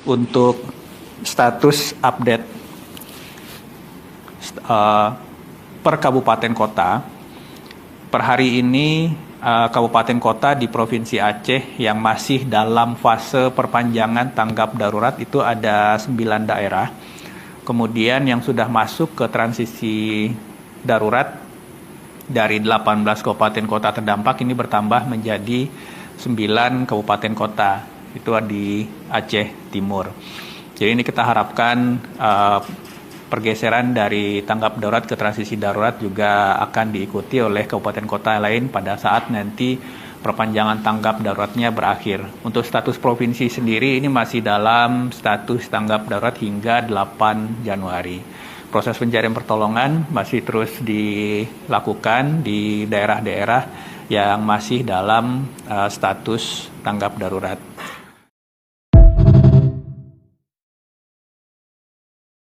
untuk status update per kabupaten kota. Per hari ini kabupaten kota di Provinsi Aceh yang masih dalam fase perpanjangan tanggap darurat itu ada 9 daerah. Kemudian yang sudah masuk ke transisi darurat dari 18 kabupaten kota terdampak ini bertambah menjadi 9 kabupaten kota. Itu di Aceh Timur. Jadi ini kita harapkan pergeseran dari tanggap darurat ke transisi darurat juga akan diikuti oleh kabupaten kota lain pada saat nanti perpanjangan tanggap daruratnya berakhir. Untuk status provinsi sendiri ini masih dalam status tanggap darurat hingga 8 Januari. Proses pencarian pertolongan masih terus dilakukan di daerah-daerah yang masih dalam status tanggap darurat.